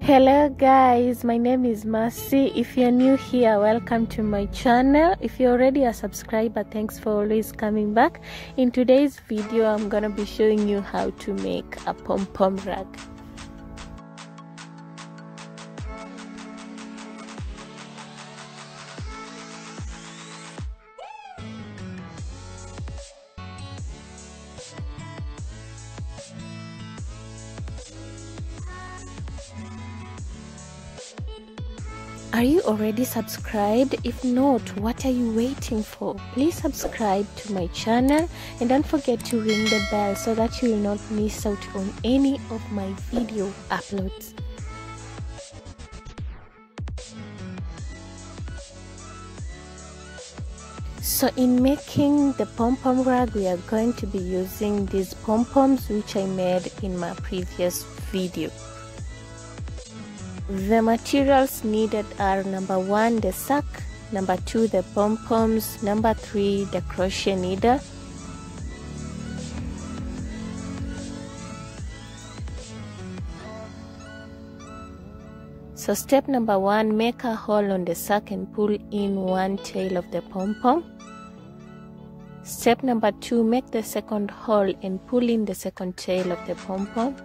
Hello guys, my name is Mercy. If you're new here, welcome to my channel. If you're already a subscriber, thanks for always coming back. In today's video, I'm gonna be showing you how to make a pom-pom rag. Are you already subscribed? If not, what are you waiting for? Please subscribe to my channel and don't forget to ring the bell so that you will not miss out on any of my video uploads. So in making the pom-pom rag, we are going to be using these pom-poms which I made in my previous video. The materials needed are number 1 the sack, number 2 the pom-poms, number 3 the crochet needle, so step number 1, make a hole on the sack and pull in one tail of the pom-pom. Step number 2, make the second hole and pull in the second tail of the pom-pom.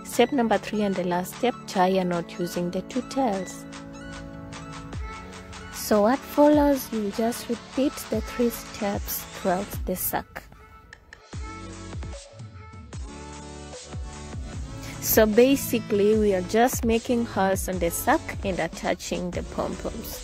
Step number 3 and the last step, tie a knot using the 2 tails. So what follows, you just repeat the 3 steps throughout the sack. So basically we are just making holes on the sack and attaching the pom-poms.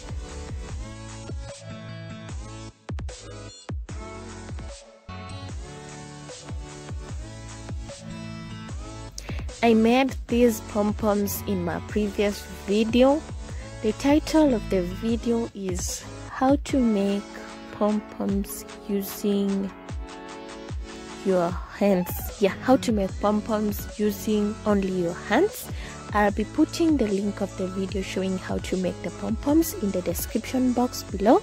I made these pom-poms in my previous video. The title of the video is how to make pom-poms using your hands. Yeah, how to make pom-poms using only your hands. I'll be putting the link of the video showing how to make the pom-poms in the description box below.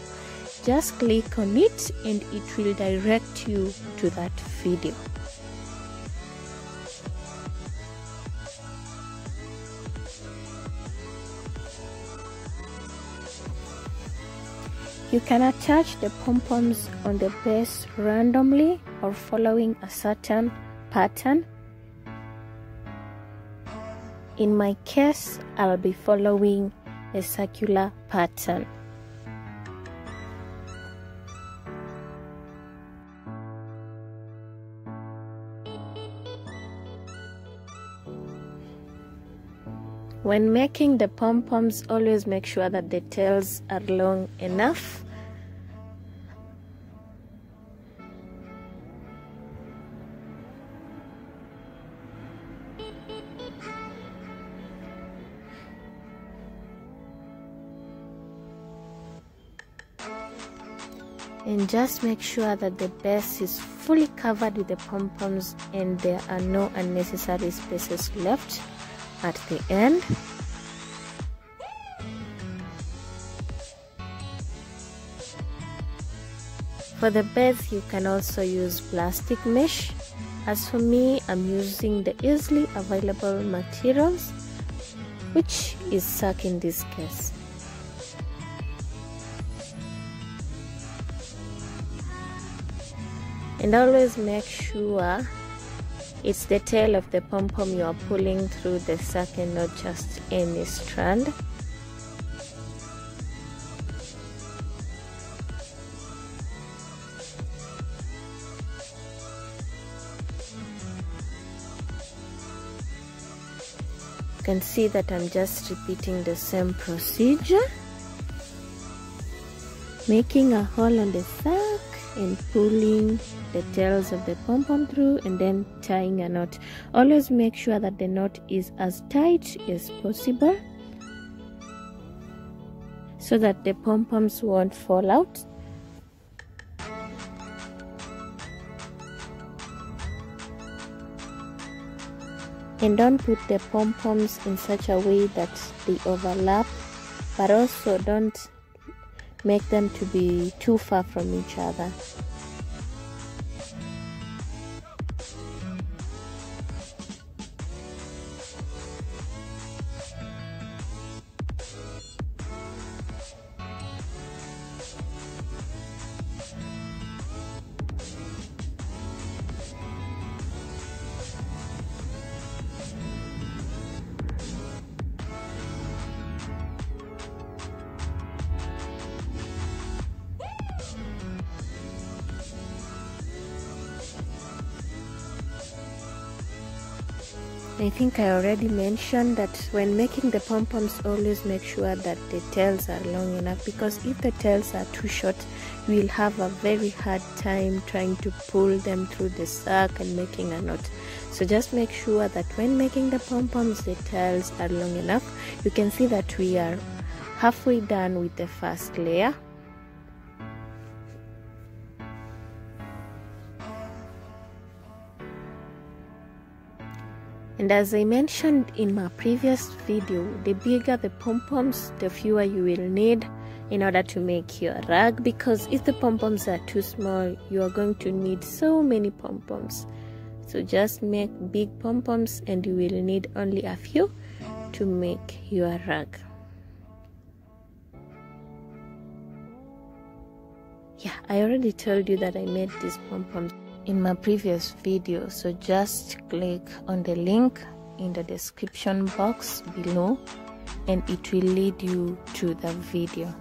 Just click on it and it will direct you to that video. You can attach the pom-poms on the base randomly or following a certain pattern. In my case, I'll be following a circular pattern. When making the pom-poms, always make sure that the tails are long enough. And just make sure that the base is fully covered with the pom-poms and there are no unnecessary spaces left at the end. For the base, you can also use plastic mesh. As for me, I'm using the easily available materials, which is sack in this case. And always make sure it's the tail of the pom-pom you are pulling through the sack and not just any strand. You can see that I'm just repeating the same procedure, making a hole on the sack and pulling the tails of the pom-pom through and then tying a knot. Always make sure that the knot is as tight as possible so that the pom-poms won't fall out. And don't put the pom-poms in such a way that they overlap, but also don't make them to be too far from each other. I think I already mentioned that when making the pom-poms, always make sure that the tails are long enough, because if the tails are too short, you will have a very hard time trying to pull them through the sack and making a knot. So just make sure that when making the pom-poms, the tails are long enough. You can see that we are halfway done with the first layer. And as I mentioned in my previous video, the bigger the pom-poms, the fewer you will need in order to make your rug, because if the pom-poms are too small, you are going to need so many pom-poms. So just make big pom-poms and you will need only a few to make your rug. Yeah, I already told you that I made these pom-poms in my previous video, so just click on the link in the description box below and it will lead you to the video.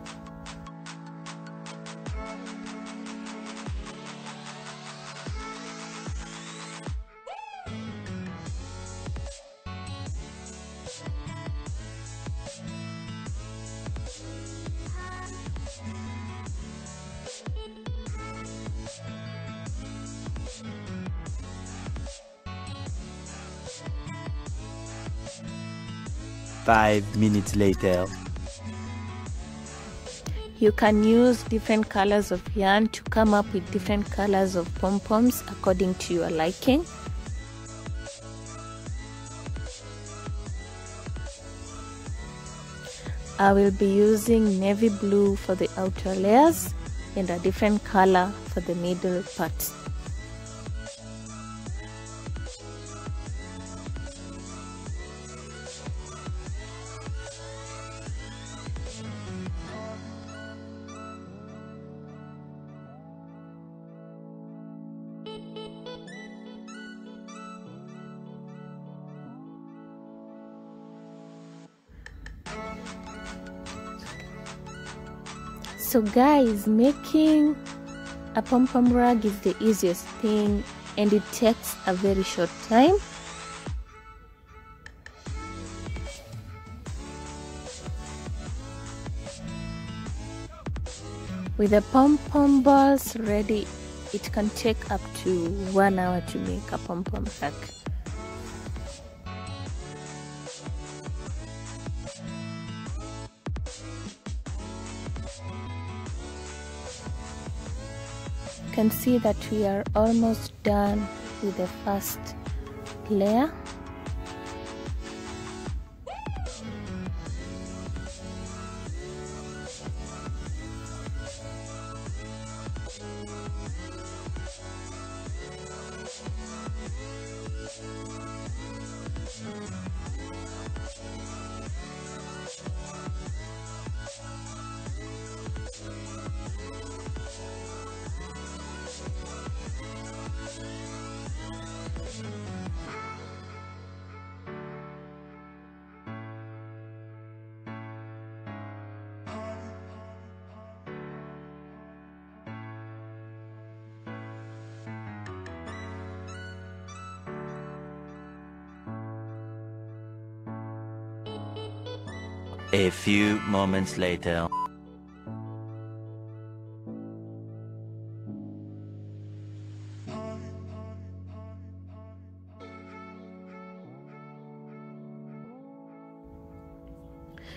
Five minutes later. You can use different colors of yarn to come up with different colors of pom-poms according to your liking. I will be using navy blue for the outer layers and a different color for the middle parts. So guys, making a pom-pom rug is the easiest thing and it takes a very short time. With the pom-pom balls ready, it can take up to 1 hour to make a pom-pom rug. You can see that we are almost done with the first layer. A few moments later.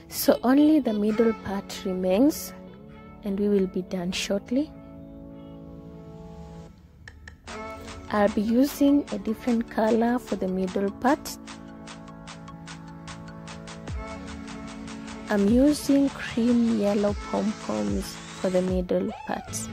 So only the middle part remains and we will be done shortly. I'll be using a different color for the middle part. I'm using cream yellow pom-poms for the middle parts.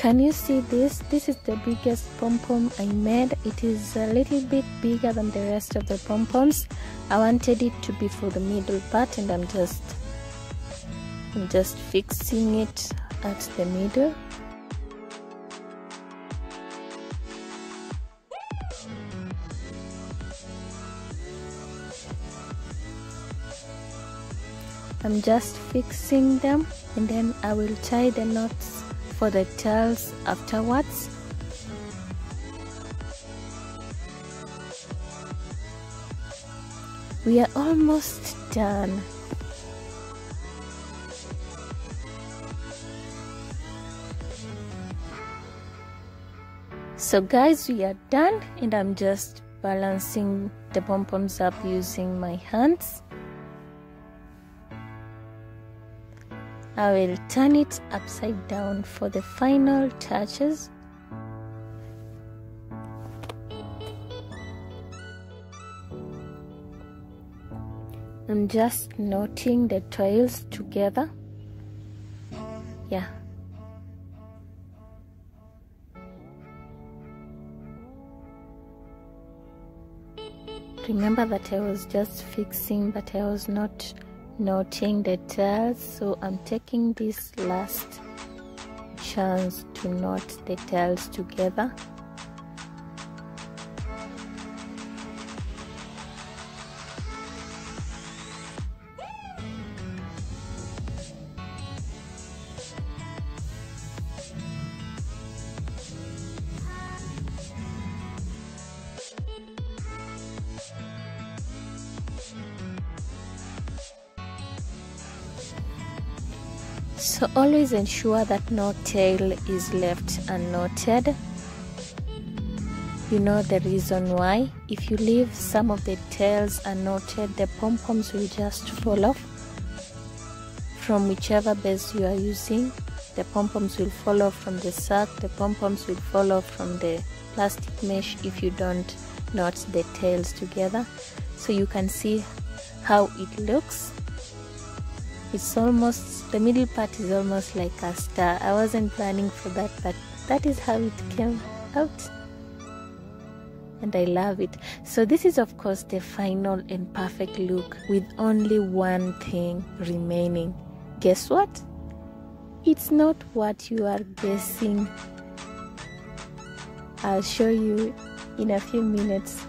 Can you see this? This is the biggest pom-pom I made. It is a little bit bigger than the rest of the pom-poms. I wanted it to be for the middle part, and I'm just fixing it at the middle. I'm just fixing them, and then I will tie the knots for the tails afterwards. We are almost done. So guys, we are done, and I'm just balancing the pom-poms up using my hands. I will turn it upside down for the final touches. I'm just knotting the tails together. Yeah. Remember that I was just fixing, but I was not knotting the tails, so I'm taking this last chance to knot the tails together. So always ensure that no tail is left unknotted. You know the reason why. If you leave some of the tails unknotted, the pom-poms will just fall off from whichever base you are using. The pom-poms will fall off from the sack. The pom-poms will fall off from the plastic mesh if you don't knot the tails together. So you can see how it looks. It's almost, the middle part is almost like a star. I wasn't planning for that, but that is how it came out, and I love it. So this is of course the final and perfect look with only one thing remaining. Guess what? It's not what you are guessing. I'll show you in a few minutes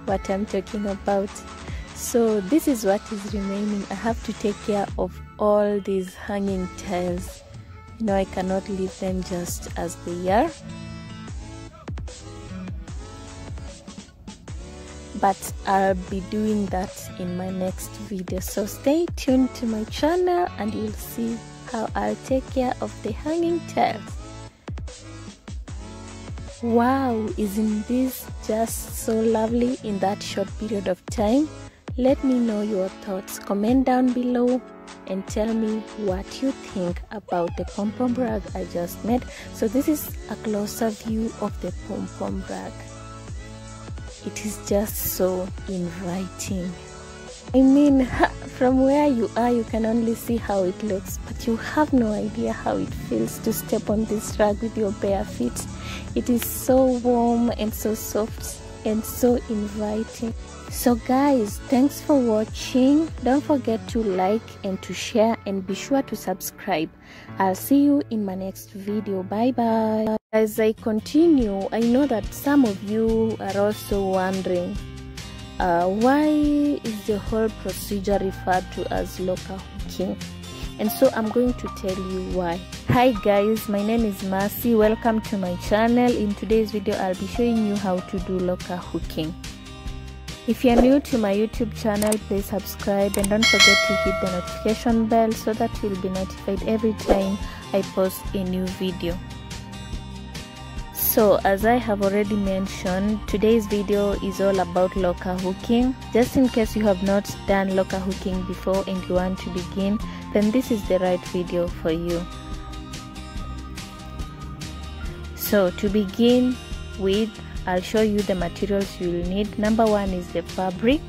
what I'm talking about. So this is what is remaining. I have to take care of all these hanging tails. You know, I cannot leave them just as they are. But I'll be doing that in my next video. So stay tuned to my channel and you'll see how I'll take care of the hanging tails. Wow, isn't this just so lovely in that short period of time? Let me know your thoughts. Comment down below and tell me what you think about the pom-pom rag I just made. So this is a closer view of the pom-pom rag. It is just so inviting. I mean, from where you are, you can only see how it looks, but you have no idea how it feels to step on this rag with your bare feet. It is so warm and so soft and so inviting. So guys, thanks for watching. Don't forget to like and to share, and be sure to subscribe. I'll see you in my next video. Bye bye. As I continue, I know that some of you are also wondering why is the whole procedure referred to as locker hooking, and so I'm going to tell you why. Hi guys, my name is Mercy. Welcome to my channel. In today's video I'll be showing you how to do locker hooking. If you're new to my YouTube channel, please subscribe and don't forget to hit the notification bell so that you'll be notified every time I post a new video. So as I have already mentioned, today's video is all about locker hooking. Just in case you have not done locker hooking before and you want to begin, then this is the right video for you. So to begin with, I'll show you the materials you will need. Number one is the fabric.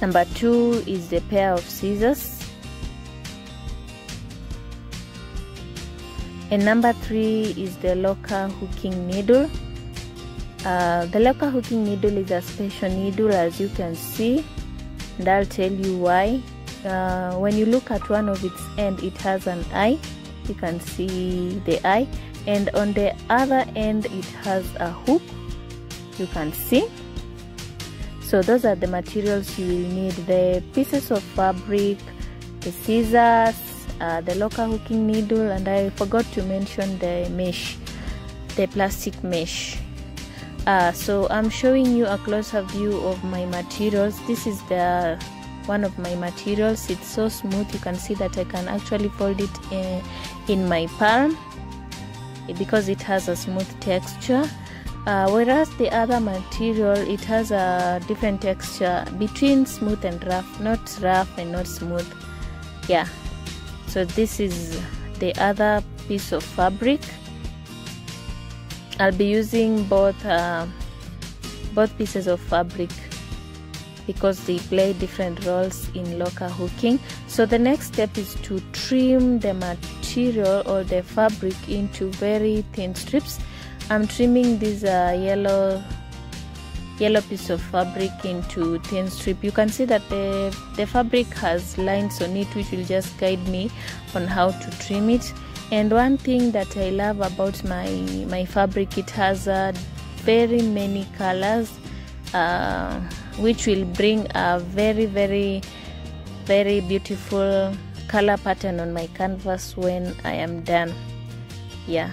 Number 2 is the pair of scissors. And number 3 is the locker hooking needle. The locker hooking needle is a special needle, as you can see, and I'll tell you why. When you look at one of its end, it has an eye. You can see the eye, and on the other end it has a hook. You can see. So those are the materials you will need: the pieces of fabric, the scissors, the locker hooking needle, and I forgot to mention the mesh, the plastic mesh. So I'm showing you a closer view of my materials. This is the one of my materials. It's so smooth, you can see that I can actually fold it in my palm because it has a smooth texture. Whereas the other material, it has a different texture between smooth and rough, not rough and not smooth. Yeah, so this is the other piece of fabric. I'll be using both pieces of fabric because they play different roles in locker hooking. So the next step is to trim the material or the fabric into very thin strips. I'm trimming this yellow piece of fabric into thin strip. You can see that the fabric has lines on it, which will just guide me on how to trim it. And one thing that I love about my fabric, it has very many colors, which will bring a very, very, very beautiful color pattern on my canvas when I am done. Yeah.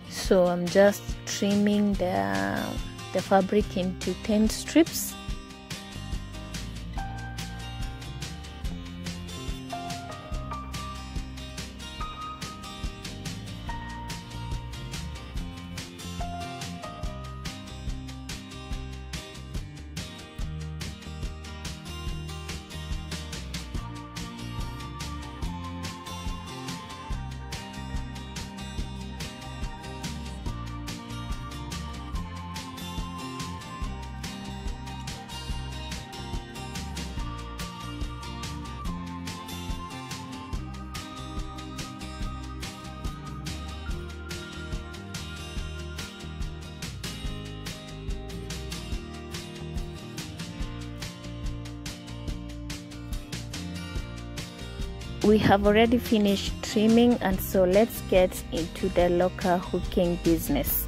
So I'm just trimming the fabric into thin strips. We have already finished trimming, and so let's get into the locker hooking business.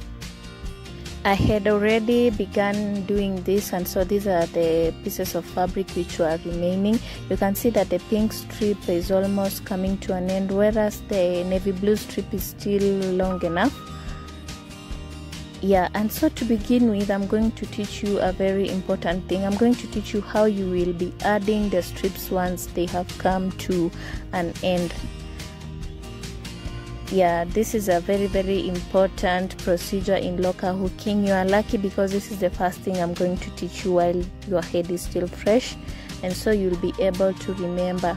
I had already begun doing this, and so these are the pieces of fabric which were remaining. You can see that the pink strip is almost coming to an end, whereas the navy blue strip is still long enough. Yeah, and so to begin with, I'm going to teach you a very important thing. I'm going to teach you how you will be adding the strips once they have come to an end. Yeah, this is a very, very important procedure in locker hooking. You are lucky because this is the first thing I'm going to teach you while your head is still fresh, and so you'll be able to remember.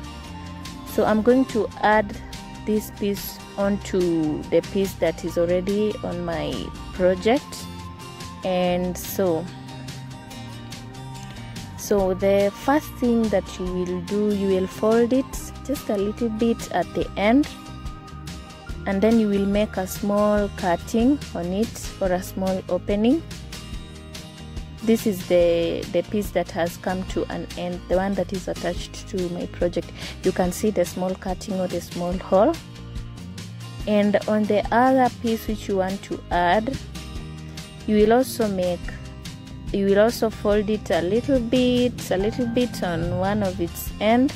So I'm going to add this piece onto the piece that is already on my project, and so the first thing that you will do, you will fold it just a little bit at the end, and then you will make a small cutting on it or a small opening. This is the piece that has come to an end, the one that is attached to my project. You can see the small cutting or the small hole. And on the other piece which you want to add, you will also fold it a little bit on one of its end,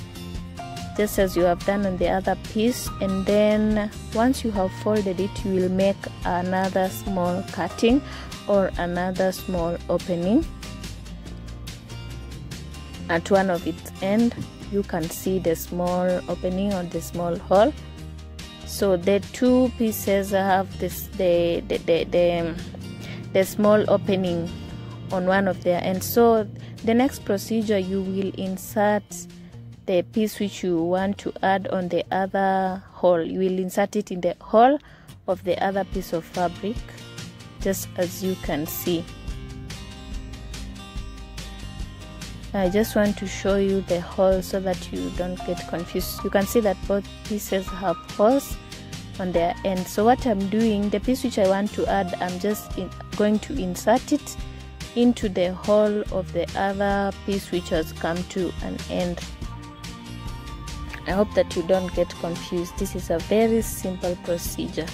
just as you have done on the other piece. And then once you have folded it, you will make another small cutting or another small opening at one of its end. You can see the small opening or the small hole. So the two pieces have this the small opening on one of their ends. So the next procedure, you will insert the piece which you want to add on the other hole. You will insert it in the hole of the other piece of fabric, just as you can see. I just want to show you the hole so that you don't get confused. You can see that both pieces have holes on their end. So what I'm doing, the piece which I want to add, I'm just going to insert it into the hole of the other piece which has come to an end. I hope that you don't get confused. This is a very simple procedure.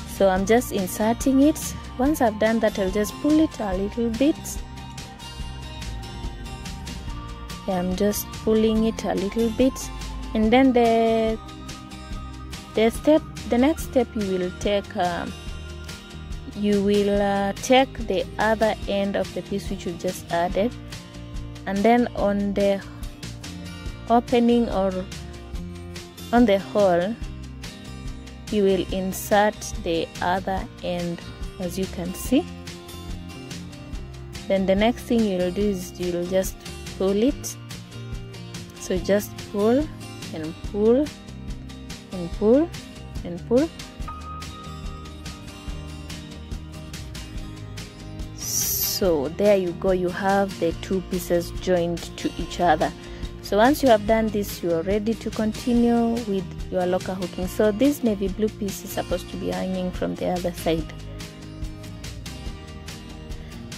So I'm just inserting it. Once I've done that, I'll just pull it a little bit. Yeah, I'm just pulling it a little bit, and then the next step you will take, take the other end of the piece which you just added, and then on the opening or on the hole you will insert the other end, as you can see. Then the next thing you will do is you will just pull it. So just pull and pull and pull and pull. So there you go, you have the two pieces joined to each other. So once you have done this, you are ready to continue with your locker hooking. So this navy blue piece is supposed to be hanging from the other side.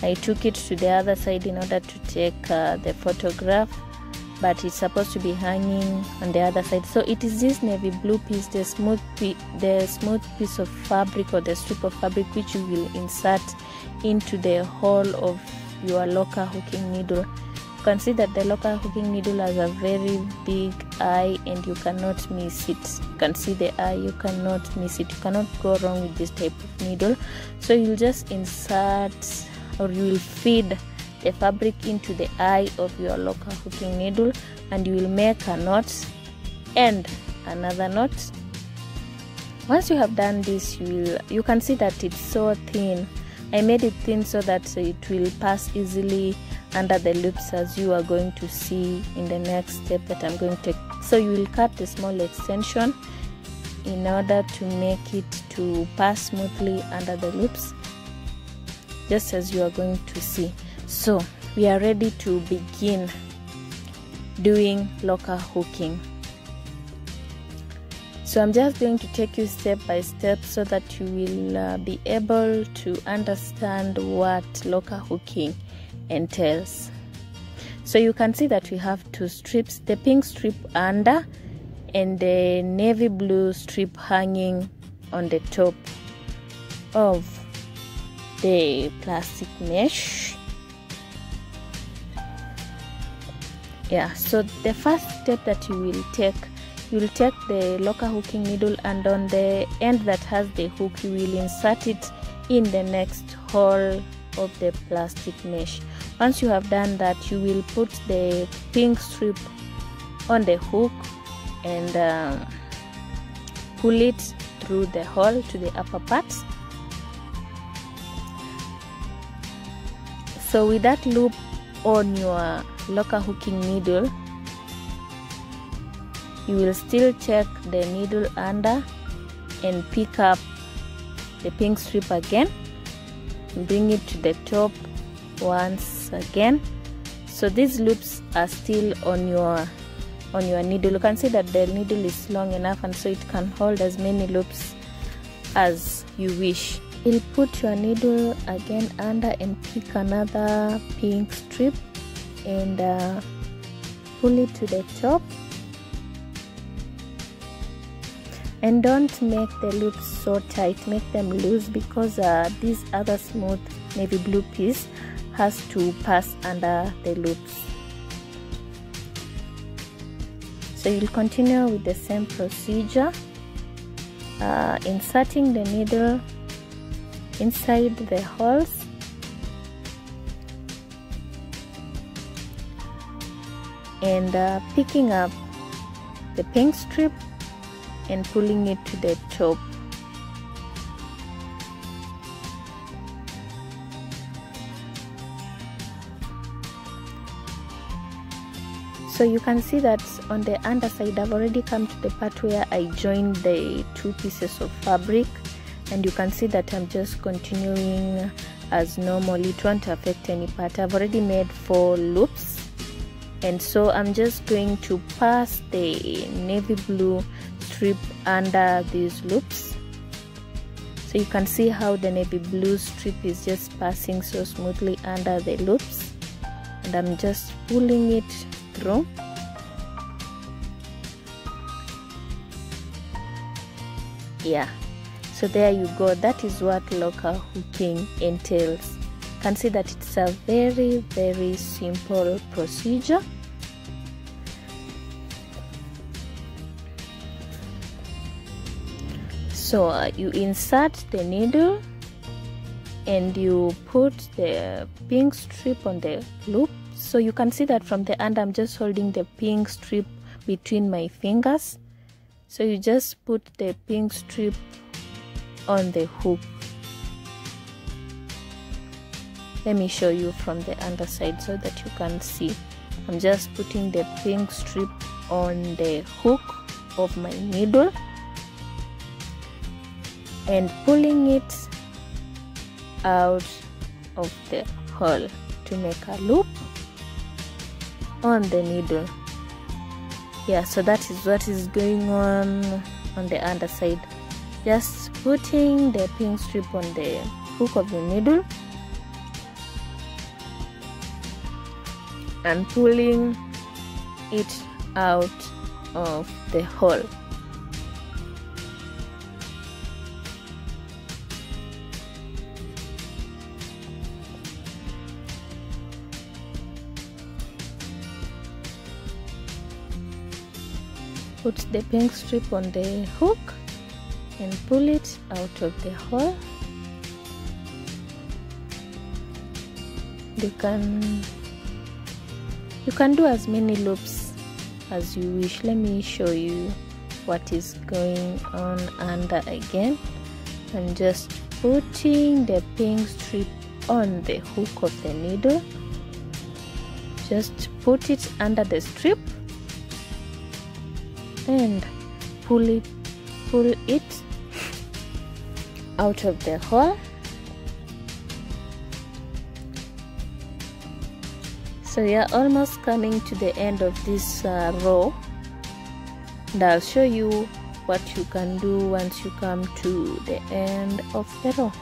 I took it to the other side in order to take the photograph, but it's supposed to be hanging on the other side. So it is this navy blue piece, the smooth piece of fabric or the strip of fabric, which you will insert into the hole of your locker hooking needle. You can see that the locker hooking needle has a very big eye and you cannot miss it. You can see the eye, you cannot miss it. You cannot go wrong with this type of needle. So you'll just insert, or you will feed the fabric into the eye of your locker hooking needle, and you will make a knot and another knot. Once you have done this, you can see that it's so thin. I made it thin so that it will pass easily under the loops, as you are going to see in the next step that I'm going to take. So you will cut the small extension in order to make it to pass smoothly under the loops, just as you are going to see. So we are ready to begin doing locker hooking. So I'm just going to take you step by step so that you will be able to understand what locker hooking entails. So you can see that we have two strips, the pink strip under and the navy blue strip hanging on the top of the plastic mesh. Yeah, so the first step that you will take the locker hooking needle, and on the end that has the hook you will insert it in the next hole of the plastic mesh. Once you have done that, you will put the pink strip on the hook and pull it through the hole to the upper part. So with that loop on your locker hooking needle, you will still check the needle under and pick up the pink strip again and bring it to the top once again. So these loops are still on your needle. You can see that the needle is long enough, and so it can hold as many loops as you wish. You'll put your needle again under and pick another pink strip and pull it to the top. And don't make the loops so tight, make them loose, because this other smooth navy blue piece has to pass under the loops. So you'll continue with the same procedure, inserting the needle inside the holes and picking up the pink strip and pulling it to the top. So you can see that on the underside I've already come to the part where I joined the two pieces of fabric, and you can see that I'm just continuing as normal. It won't affect any part. I've already made 4 loops, and so I'm just going to pass the navy blue strip under these loops. So you can see how the navy blue strip is just passing so smoothly under the loops, and I'm just pulling it through. Yeah, so there you go. That is what locker hooking entails. You can see that it's a very, very simple procedure. So you insert the needle and you put the pink strip on the loop. So you can see that from the end I'm just holding the pink strip between my fingers. So you just put the pink strip on the hook. Let me show you from the underside so that you can see. I'm just putting the pink strip on the hook of my needle and pulling it out of the hole to make a loop on the needle. Yeah, so that is what is going on the underside. Just putting the pink strip on the hook of the needle and pulling it out of the hole. Put the pink strip on the hook and pull it out of the hole. You can do as many loops as you wish. Let me show you what is going on under again. I'm just putting the pink strip on the hook of the needle. Just put it under the strip and pull it out of the hole. So we are almost coming to the end of this row, and I'll show you what you can do once you come to the end of the row.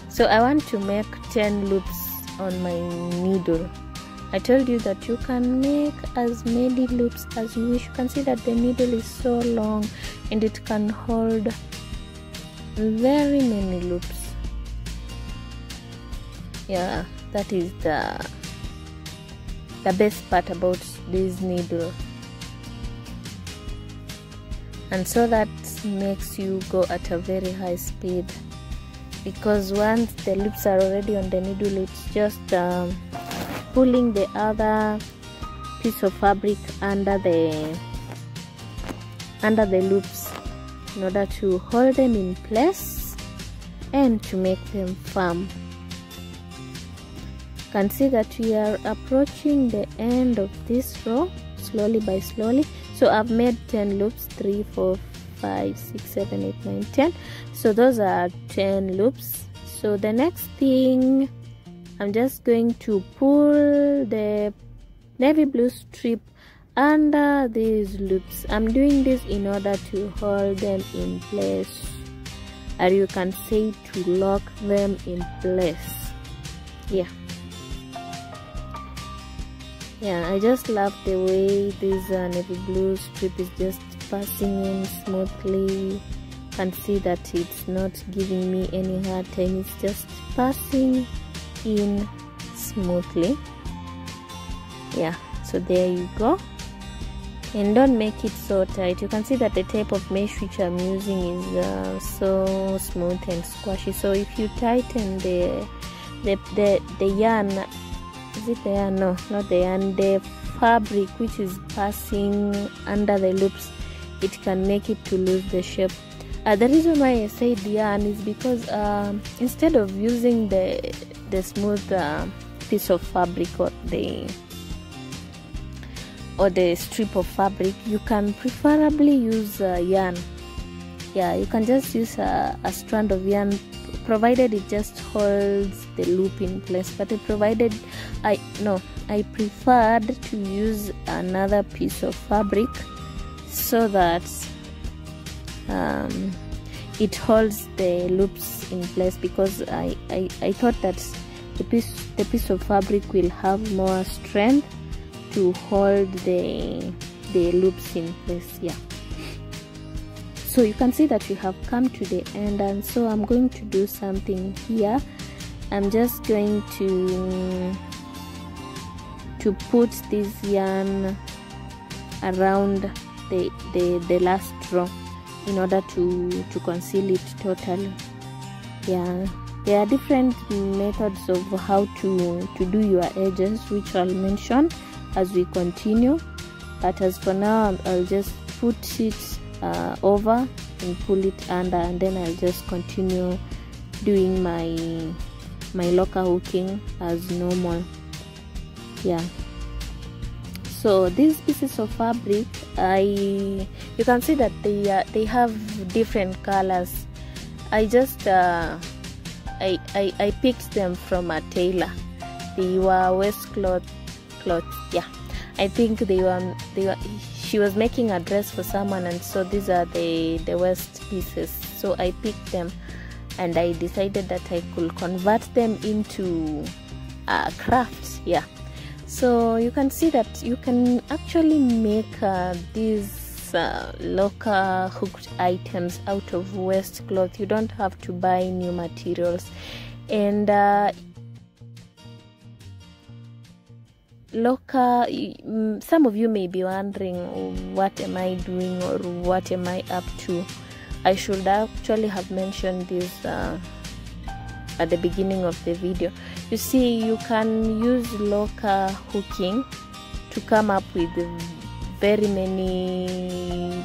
So I want to make 10 loops on my needle. I told you that you can make as many loops as you wish. You can see that the needle is so long and it can hold very many loops. Yeah, that is the best part about this needle. And so that makes you go at a very high speed, because once the loops are already on the needle, it's just pulling the other piece of fabric under the loops in order to hold them in place and to make them firm. You can see that we are approaching the end of this row slowly by slowly. So I've made 10 loops, 3, 4, 5, 6, 7, 8, 9, 10. So those are 10 loops. So the next thing, I'm just going to pull the navy blue strip under these loops. I'm doing this in order to hold them in place, or you can say to lock them in place. Yeah, I just love the way this navy blue strip is just passing in smoothly. You can see that it's not giving me any hard time, it's just passing in smoothly. Yeah, so there you go. And don't make it so tight. You can see that the type of mesh which I'm using is so smooth and squashy. So if you tighten the yarn, is it the yarn? No, not the yarn, the fabric which is passing under the loops, it can make it to lose the shape. The reason why I said yarn is because instead of using the smooth piece of fabric or the strip of fabric, you can preferably use yarn. Yeah, you can just use a strand of yarn, provided it just holds the loop in place. But I preferred to use another piece of fabric so that it holds the loops in place, because I thought that the piece of fabric will have more strength to hold the loops in place. Yeah, so you can see that we have come to the end, and so I'm going to do something here. I'm just going to put this yarn around the last row in order to conceal it totally. Yeah, there are different methods of how to do your edges, which I'll mention as we continue, but as for now, I'll just put it over and pull it under, and then I'll just continue doing my locker hooking as normal. Yeah, so these pieces of fabric, you can see that they have different colors. I just I picked them from a tailor. They were waistcloth cloth. Yeah, I think she was making a dress for someone, and so these are the waist pieces. So I picked them, and I decided that I could convert them into crafts. Yeah, so you can see that you can actually make these locker hooked items out of waist cloth. You don't have to buy new materials. And locker, some of you may be wondering, what am I doing or what am I up to? I should actually have mentioned this at the beginning of the video. You see, you can use locker hooking to come up with very many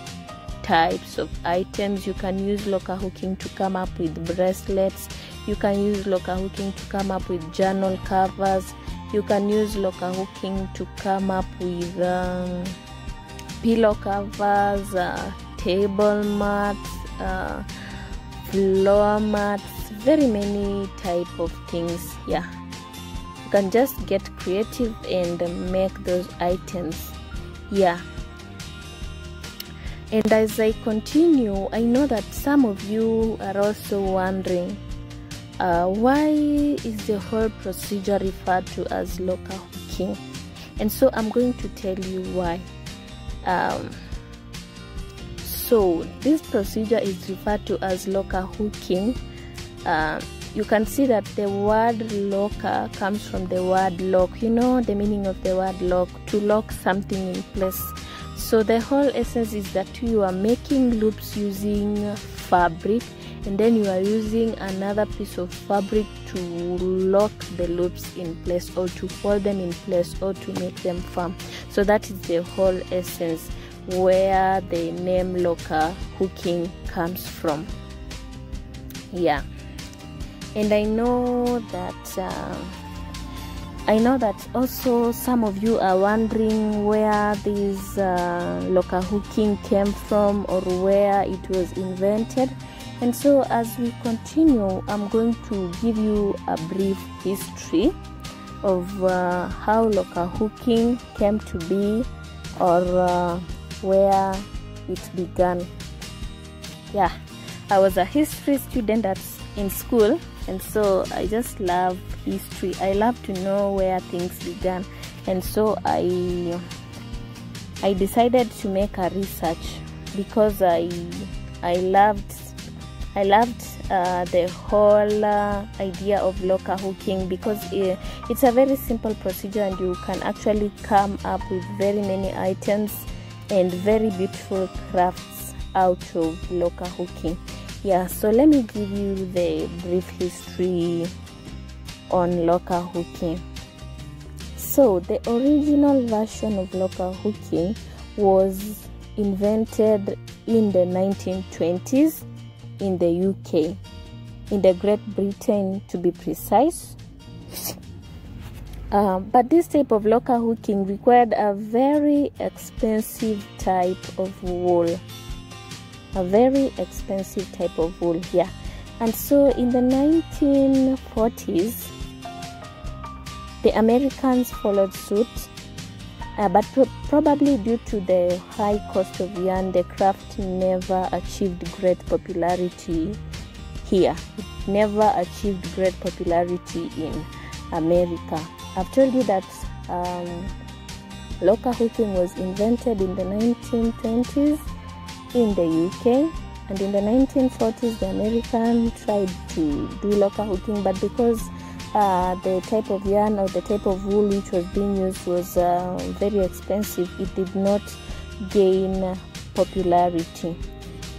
types of items. You can use locker hooking to come up with bracelets. You can use locker hooking to come up with journal covers. You can use locker hooking to come up with pillow covers, table mats, floor mats, very many type of things. Yeah, you can just get creative and make those items. Yeah, and as I continue, I know that some of you are also wondering, why is the whole procedure referred to as locker hooking? And so I'm going to tell you why. So this procedure is referred to as locker hooking. You can see that the word locker comes from the word lock. You know the meaning of the word lock, to lock something in place. So the whole essence is that you are making loops using fabric, and then you are using another piece of fabric to lock the loops in place, or to hold them in place, or to make them firm. So that is the whole essence where the name locker hooking comes from. Yeah, and I know that also some of you are wondering where this locker hooking came from, or where it was invented. And so as we continue, I'm going to give you a brief history of how locker hooking came to be, or where it began. Yeah, I was a history student in school, and so I just love history. I love to know where things began, and so I decided to make a research, because I loved the whole idea of locker hooking, because it's a very simple procedure, and you can actually come up with very many items and very beautiful crafts out of locker hooking. Yeah, so let me give you the brief history on locker hooking. So the original version of locker hooking was invented in the 1920s in the UK, in the Great Britain to be precise. But this type of locker hooking required a very expensive type of wool. A very expensive type of wool, yeah. And so in the 1940s, the Americans followed suit, but probably due to the high cost of yarn, the craft never achieved great popularity here. It never achieved great popularity in America. I've told you that locker hooking was invented in the 1920s in the UK, and in the 1940s the Americans tried to do locker hooking, but because the type of yarn or the type of wool which was being used was very expensive, it did not gain popularity.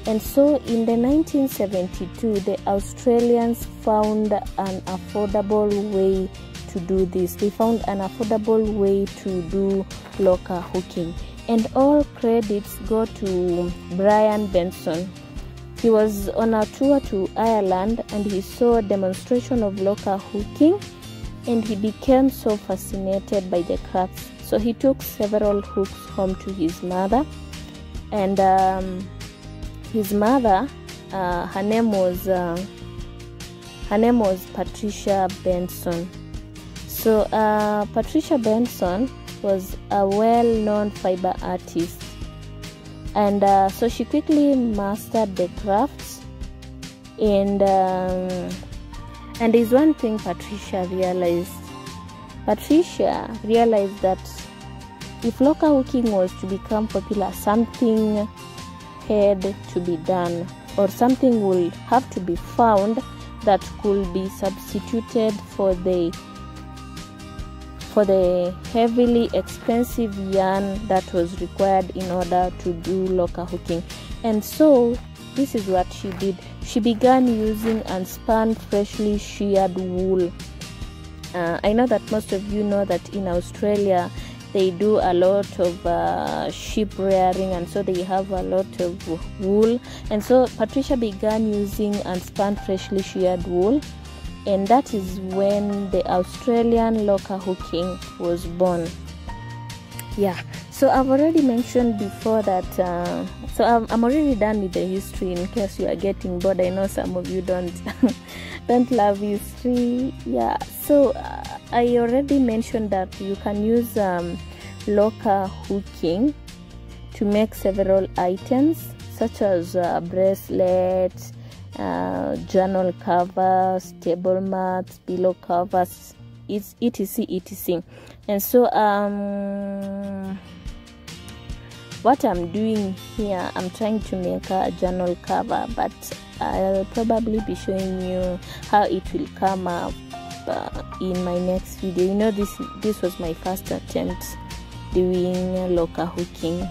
And so in the 1972 the Australians found an affordable way to do this. They found an affordable way to do locker hooking, and all credits go to Brian Benson. He was on a tour to Ireland and he saw a demonstration of locker hooking, and he became so fascinated by the crafts. So he took several hooks home to his mother, and his mother, her name was Patricia Benson. So Patricia Benson was a well-known fiber artist, and so she quickly mastered the crafts. And there's one thing Patricia realized. Patricia realized that if locker hooking was to become popular, something had to be done, or something will have to be found that could be substituted for the heavily expensive yarn that was required in order to do locker hooking. And so this is what she did. She began using unspun, freshly sheared wool. I know that most of you know that in Australia they do a lot of sheep rearing, and so they have a lot of wool. And so Patricia began using unspun, freshly sheared wool, and that is when the Australian locker hooking was born. Yeah, so I've already mentioned before that so I'm already done with the history, in case you are getting bored. I know some of you don't love history. Yeah, so I already mentioned that you can use locker hooking to make several items, such as bracelets, journal covers, table mats, pillow covers, etc. And so what I'm doing here, I'm trying to make a journal cover, but I'll probably be showing you how it will come up in my next video. You know, this was my first attempt doing locker hooking,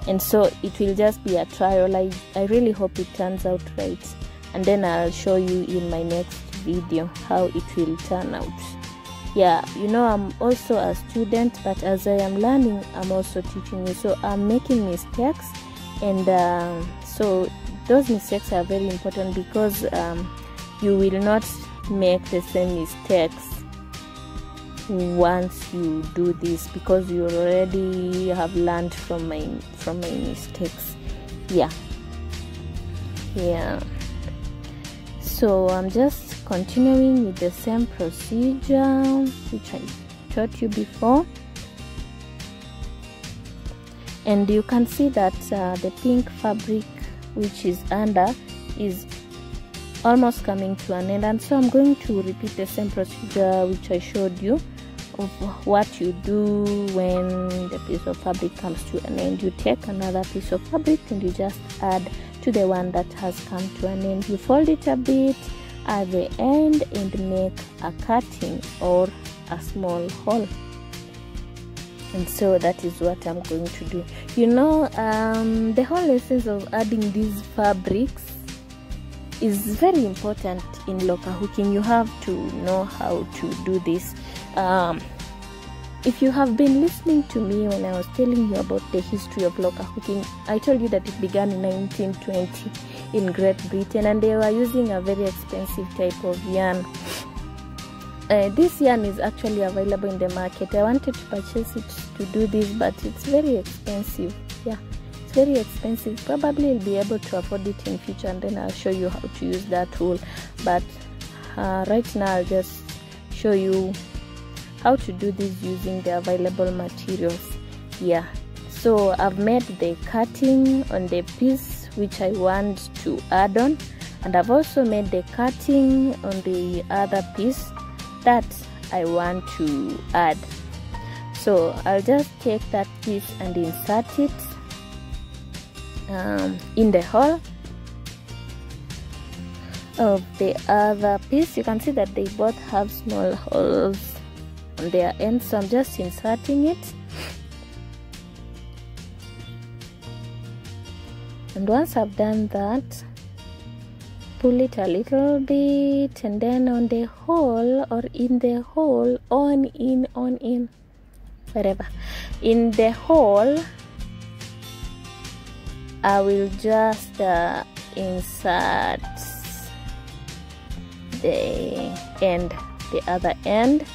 and so it will just be a trial. I really hope it turns out right, and then I'll show you in my next video how it will turn out. Yeah, you know, I'm also a student, but as I am learning, I'm also teaching you, so I'm making mistakes, and so those mistakes are very important, because you will not make the same mistakes once you do this, because you already have learned from my mistakes. Yeah, so I'm just continuing with the same procedure which I taught you before, and you can see that the pink fabric which is under is almost coming to an end, and so I'm going to repeat the same procedure which I showed you of what you do when the piece of fabric comes to an end. You take another piece of fabric and you just add to the one that has come to an end. You fold it a bit at the end and make a cutting or a small hole, and so that is what I'm going to do. You know, the whole essence of adding these fabrics is very important in locker hooking. You have to know how to do this. If you have been listening to me when I was telling you about the history of locker hooking, I told you that it began in 1920 in Great Britain, and they were using a very expensive type of yarn. This yarn is actually available in the market. I wanted to purchase it to do this, but it's very expensive. Yeah, it's very expensive. Probably I'll be able to afford it in future, and then I'll show you how to use that wool. But right now I'll just show you how to do this using the available materials. Yeah, so I've made the cutting on the piece which I want to add on, and I've also made the cutting on the other piece that I want to add. So I'll just take that piece and insert it in the hole of the other piece. You can see that they both have small holes on their ends, so I'm just inserting it. And once I've done that, pull it a little bit, and then on the hole, or in the hole, on in, wherever, in the hole, I will just insert the end, the other end.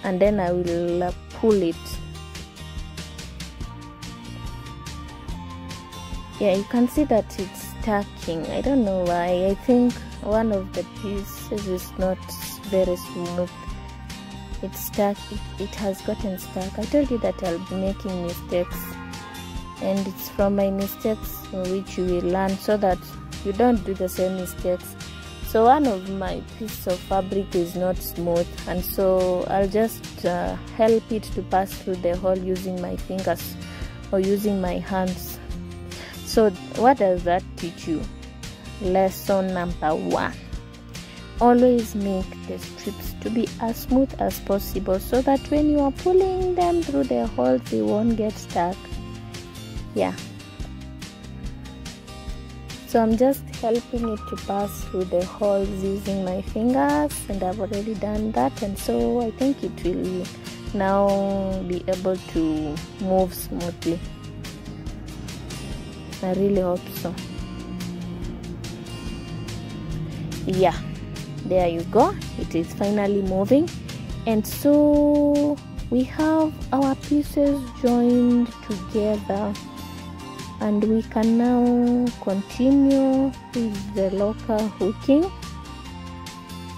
And then I will pull it. Yeah, you can see that it's stacking. I don't know why. I think one of the pieces is not very smooth. It's stuck. It has gotten stuck. I told you that I'll be making mistakes, and it's from my mistakes which you will learn, so that you don't do the same mistakes. So one of my pieces of fabric is not smooth, and so I'll just help it to pass through the hole using my fingers or using my hands. So what does that teach you? Lesson number 1. Always make the strips to be as smooth as possible, so that when you are pulling them through the holes, they won't get stuck. Yeah. So I'm just helping it to pass through the holes using my fingers, and I've already done that, and so I think it will now be able to move smoothly. I really hope so. Yeah, there you go. It is finally moving, and so we have our pieces joined together, and we can now continue with the locker hooking.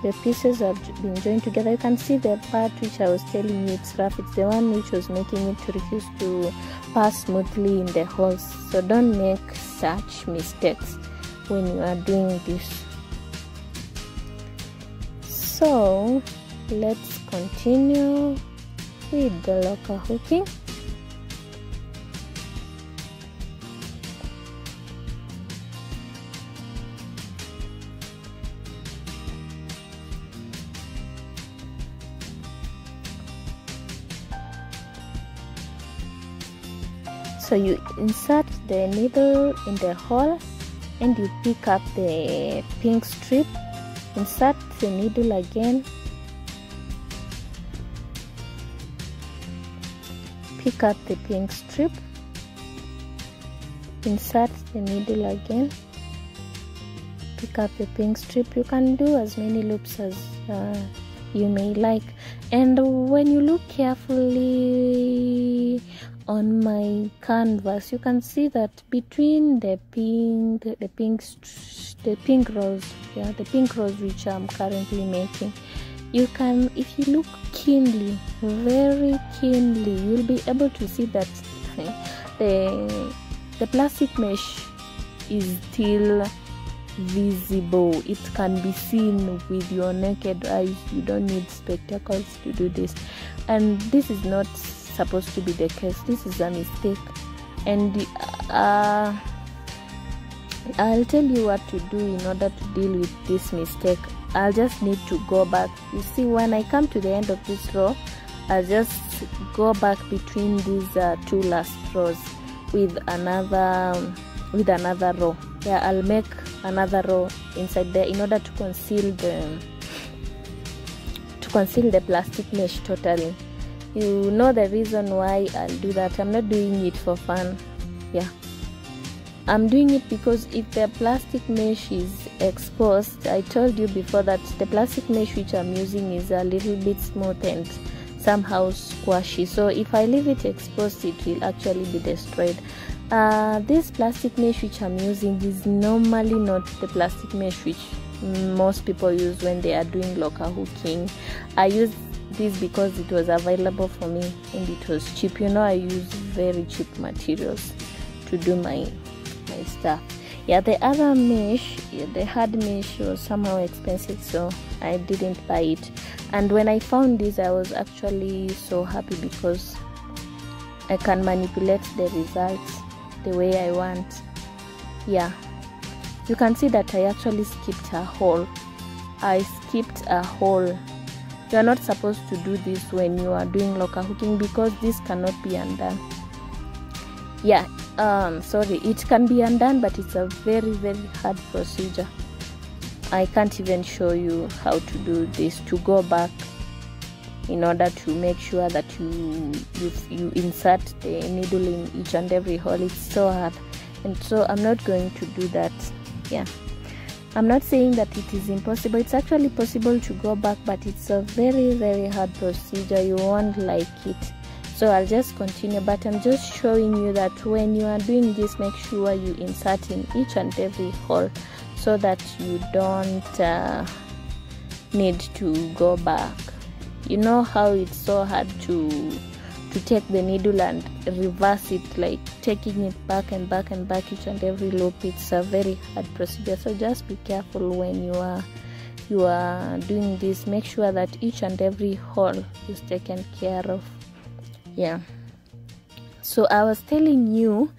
The pieces have been joined together. You can see the part which I was telling you it's rough. It's the one which was making it to refuse to pass smoothly in the holes. So don't make such mistakes when you are doing this. So let's continue with the locker hooking. So you insert the needle in the hole, and you pick up the pink strip, insert the needle again, pick up the pink strip, insert the needle again, pick up the pink strip. You can do as many loops as you may like, and when you look carefully on my canvas, you can see that between the pink rose, yeah, the pink rose which I'm currently making, you can, if you look keenly, very keenly, you'll be able to see that the plastic mesh is still visible. It can be seen with your naked eyes. You don't need spectacles to do this, and this is not supposed to be the case. This is a mistake, and I'll tell you what to do in order to deal with this mistake. I'll just need to go back. You see, when I come to the end of this row, I'll just go back between these two last rows with another row. Yeah, I'll make another row inside there in order to conceal the plastic mesh totally. You know the reason why I'll do that. I'm not doing it for fun. Yeah, I'm doing it because if the plastic mesh is exposed, I told you before that the plastic mesh which I'm using is a little bit smooth and somehow squashy, so if I leave it exposed it will actually be destroyed. This plastic mesh which I'm using is normally not the plastic mesh which most people use when they are doing locker hooking. I use this because it was available for me and it was cheap. You know, I use very cheap materials to do my stuff. Yeah, the other mesh, the hard mesh, was somehow expensive, so I didn't buy it. And when I found this, I was actually so happy because I can manipulate the results the way I want. Yeah, you can see that I actually skipped a hole. I skipped a hole. You are not supposed to do this when you are doing locker hooking because this cannot be undone. Yeah, sorry, it can be undone, but it's a very hard procedure. I can't even show you how to do this, to go back in order to make sure that you insert the needle in each and every hole. It's so hard, and so I'm not going to do that. Yeah, I'm not saying that it is impossible. It's actually possible to go back, but it's a very hard procedure. You won't like it. So I'll just continue, but I'm just showing you that when you are doing this, make sure you insert in each and every hole so that you don't need to go back. You know how it's so hard to take the needle and reverse it, like taking it back and back and back each and every loop. It's a very hard procedure, so just be careful when you are doing this. Make sure that each and every hole is taken care of. Yeah, so I was telling you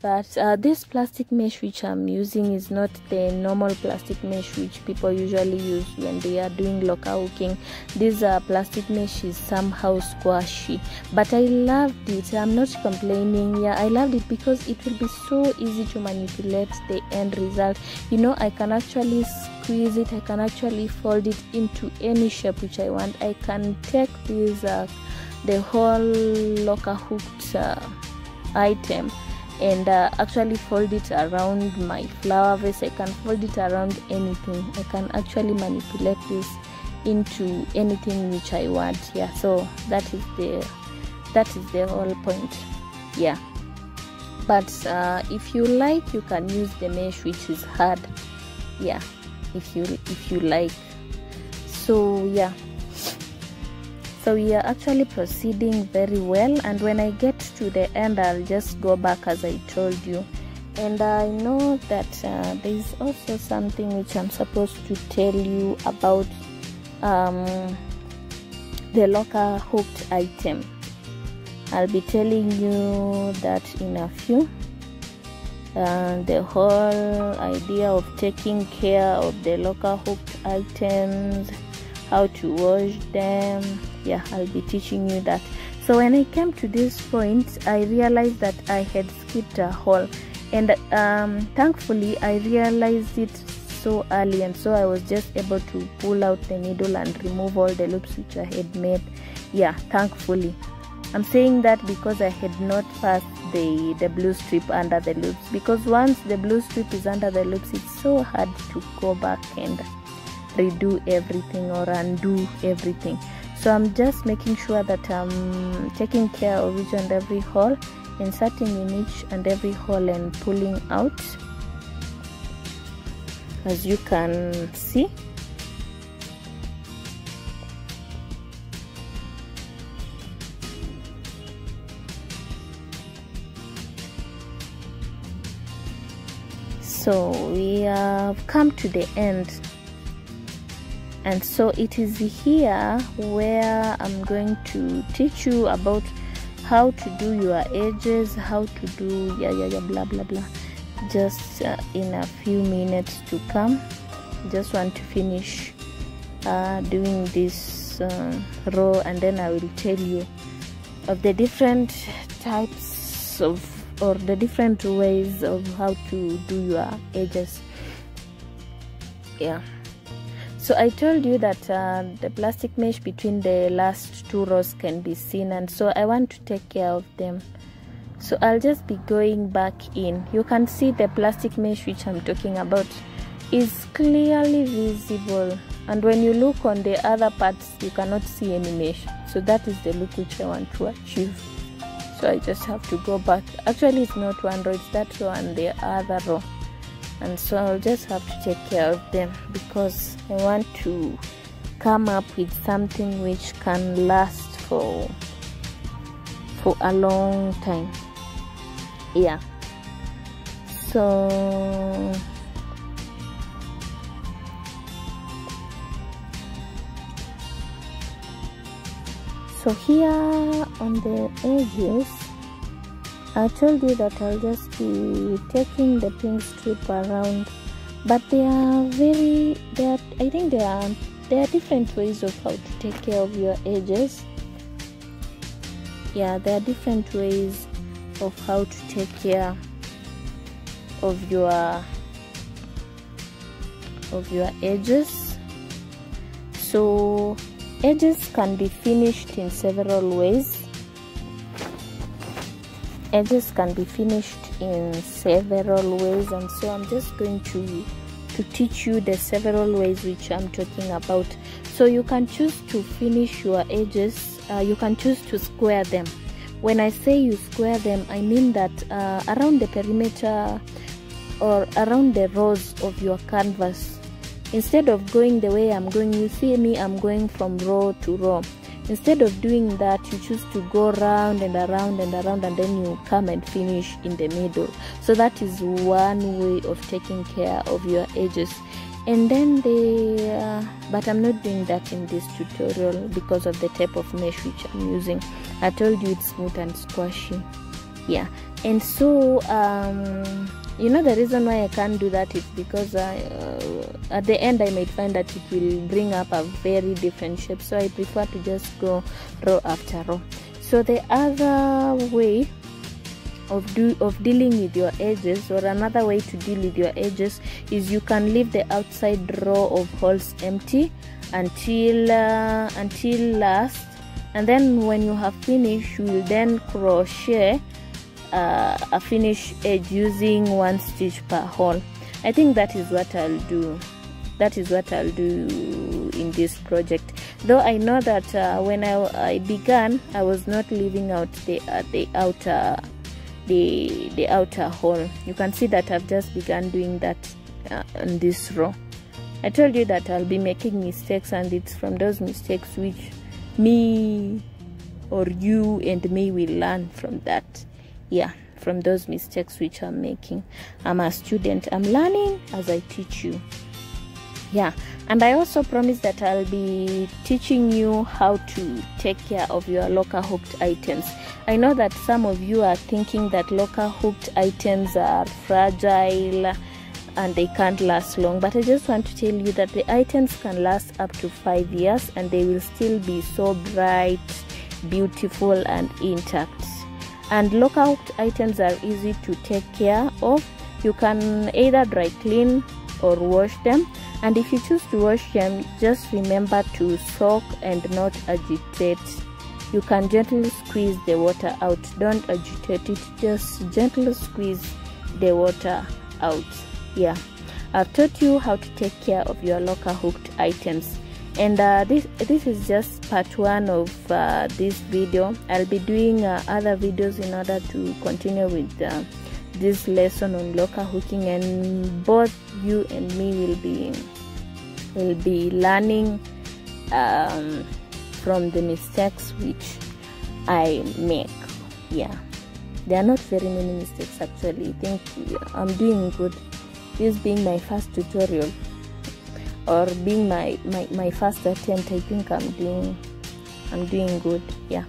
that this plastic mesh which I'm using is not the normal plastic mesh which people usually use when they are doing locker hooking. This plastic mesh is somehow squashy, but I loved it. I'm not complaining. Yeah, I loved it because it will be so easy to manipulate the end result. You know, I can actually squeeze it, I can actually fold it into any shape which I want. I can take this the whole locker hooked item and actually fold it around my flower vase. I can fold it around anything. I can actually manipulate this into anything which I want. Yeah, so that is the whole point. Yeah, but if you like, you can use the mesh which is hard. Yeah, if you like. So yeah, so we are actually proceeding very well, and when I get to the end, I'll just go back as I told you. And I know that there is also something which I'm supposed to tell you about the locker hooked item. I'll be telling you that in a few. The whole idea of taking care of the locker hooked items, how to wash them. Yeah, I'll be teaching you that. So when I came to this point, I realized that I had skipped a hole, and thankfully I realized it so early, and so I was just able to pull out the needle and remove all the loops which I had made. Yeah, thankfully. I'm saying that because I had not passed the blue strip under the loops, because once the blue strip is under the loops, it's so hard to go back and redo everything or undo everything. So I'm just making sure that I'm taking care of each and every hole, inserting in each and every hole and pulling out, as you can see. So we have come to the end, and so it is here where I'm going to teach you about how to do your edges, how to do blah blah blah, just in a few minutes to come. Just want to finish doing this row, and then I will tell you of the different types of, or the different ways of how to do your edges. Yeah, so I told you that the plastic mesh between the last two rows can be seen, and so I want to take care of them. So I'll just be going back in. You can see the plastic mesh which I'm talking about is clearly visible, and when you look on the other parts you cannot see any mesh. So that is the look which I want to achieve. So I just have to go back. Actually it's not one row, it's that row and the other row, and so I'll just have to take care of them because I want to come up with something which can last for a long time. Yeah, so here on the edges, I told you that I'll just be taking the pink strip around, but I think there are different ways of how to take care of your edges. Yeah, there are different ways of how to take care of your edges. So edges can be finished in several ways. And so I'm just going to teach you the several ways which I'm talking about. So you can choose to finish your edges. You can choose to square them. When I say you square them, I mean that around the perimeter or around the rows of your canvas, instead of going the way I'm going, you see me, I'm going from row to row. Instead of doing that, you choose to go round and around and around, and then you come and finish in the middle. So that is one way of taking care of your edges. And then but I'm not doing that in this tutorial because of the type of mesh which I'm using. I told you it's smooth and squashy. Yeah, and so you know, the reason why I can't do that is because at the end I might find that it will bring up a very different shape, so I prefer to just go row after row. So the other way of dealing with your edges, or another way to deal with your edges, is you can leave the outside row of holes empty until last, and then when you have finished, you will then crochet a finished edge using 1 stitch per hole. I think that is what I'll do. That is what I'll do in this project. Though I know that when I began, I was not leaving out the outer hole. You can see that I've just begun doing that on this row. I told you that I'll be making mistakes, and it's from those mistakes which me or you and me will learn from that. Yeah, from those mistakes which I'm making. I'm a student, I'm learning as I teach you. Yeah, and I also promise that I'll be teaching you how to take care of your locker hooked items. I know that some of you are thinking that locker hooked items are fragile and they can't last long, but I just want to tell you that the items can last up to 5 years and they will still be so bright, beautiful and intact. And locker hooked items are easy to take care of. You can either dry clean or wash them, and if you choose to wash them, just remember to soak and not agitate. You can gently squeeze the water out. Don't agitate it, just gently squeeze the water out. Yeah, I've taught you how to take care of your locker hooked items, and this is just part 1 of this video. I'll be doing other videos in order to continue with this lesson on locker hooking, and both you and me will be learning from the mistakes which I make. Yeah, there are not very many mistakes actually. I think I'm doing good. This being my first tutorial, or being my first attempt, I think I'm doing good. Yeah,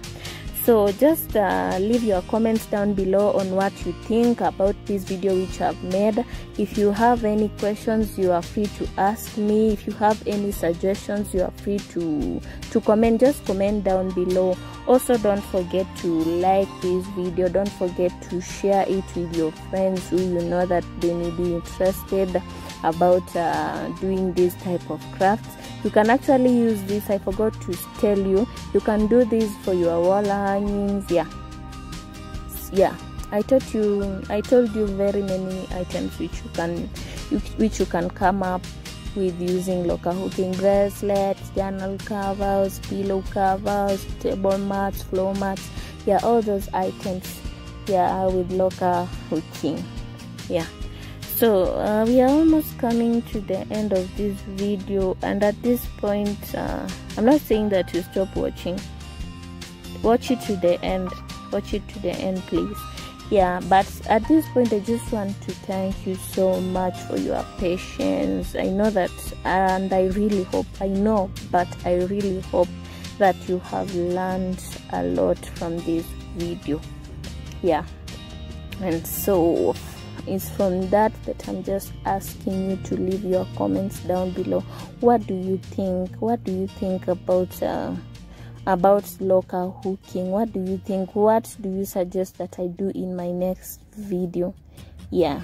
so just leave your comments down below on what you think about this video which I've made. If you have any questions, you are free to ask me. If you have any suggestions, you are free to comment. Just comment down below. Also, don't forget to like this video. Don't forget to share it with your friends who you know that they may be interested about doing this type of crafts. You can actually use this, I forgot to tell you, you can do this for your wall hangings. Yeah, I told you very many items which you can come up with using locker hooking: bracelets, journal covers, pillow covers, table mats, floor mats. Yeah, all those items, yeah, with locker hooking. Yeah. So we are almost coming to the end of this video, and at this point I'm not saying that you stop watching. Watch it to the end, please. Yeah, but at this point I just want to thank you so much for your patience. I know that, and I really hope that you have learned a lot from this video. Yeah, and so it's from that I'm just asking you to leave your comments down below. What do you think about locker hooking? What do you think? What do you suggest that I do in my next video? Yeah,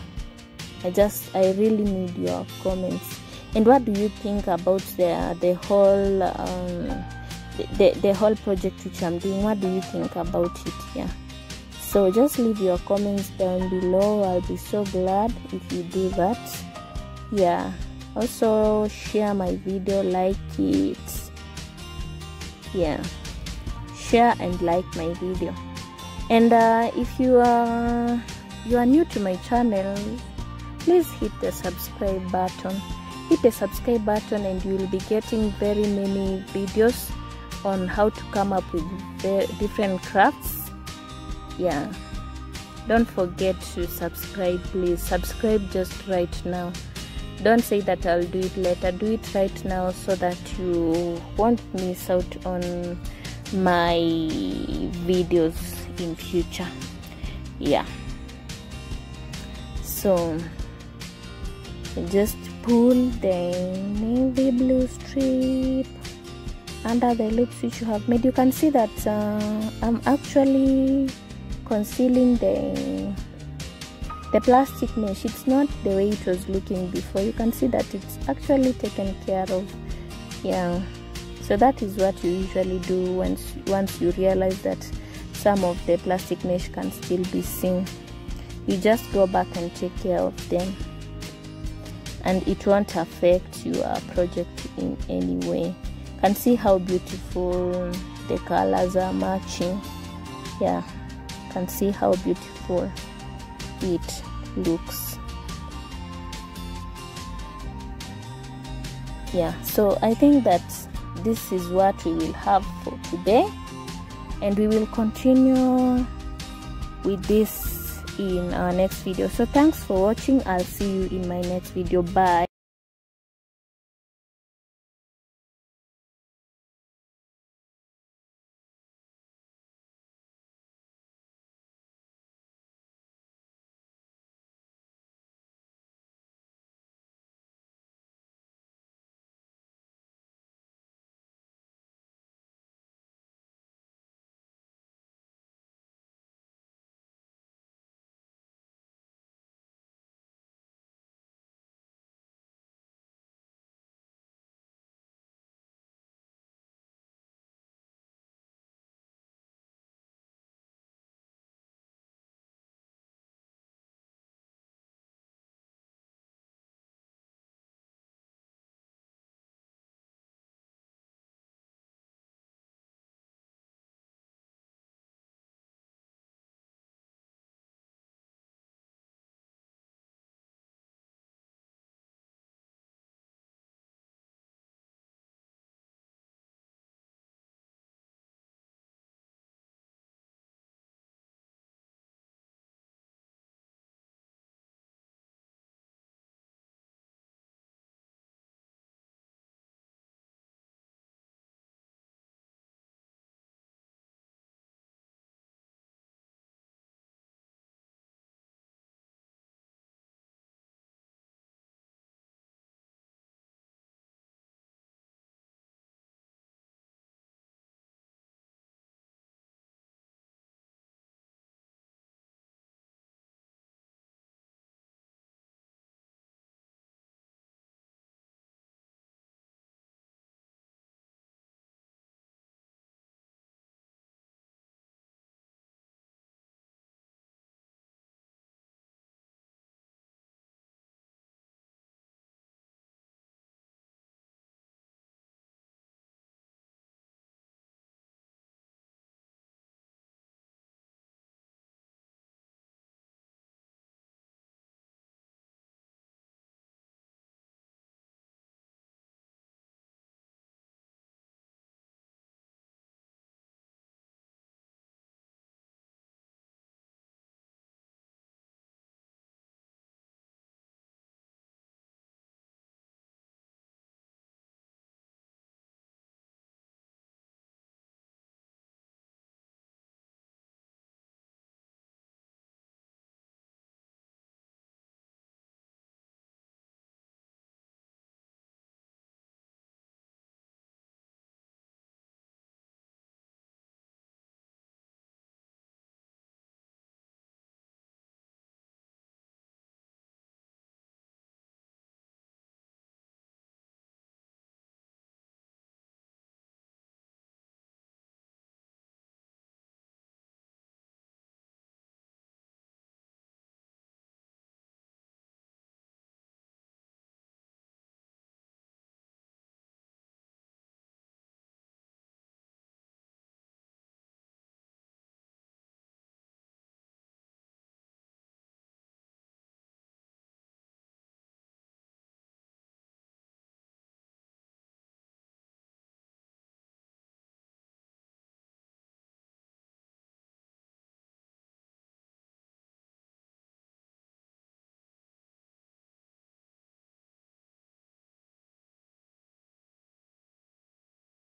I really need your comments. And what do you think about the whole project which I'm doing? What do you think about it? Yeah, so just leave your comments down below. I'll be so glad if you do that. Yeah, also share my video, like it. Yeah, share and like my video. And if you are new to my channel, please hit the subscribe button. Hit the subscribe button and you will be getting very many videos on how to come up with different crafts. Yeah, don't forget to subscribe. Please subscribe just right now. Don't say that I'll do it later. Do it right now so that you won't miss out on my videos in future. Yeah, so just pull the navy blue strip under the loops which you have made. You can see that I'm actually concealing the plastic mesh. It's not the way it was looking before. You can see that it's actually taken care of. Yeah, so that is what you usually do once you realize that some of the plastic mesh can still be seen. You just go back and take care of them, and it won't affect your project in any way. You can see how beautiful the colors are matching. Yeah, you can see how beautiful it looks. Yeah, so I think that this is what we will have for today, and we will continue with this in our next video. So thanks for watching. I'll see you in my next video. Bye.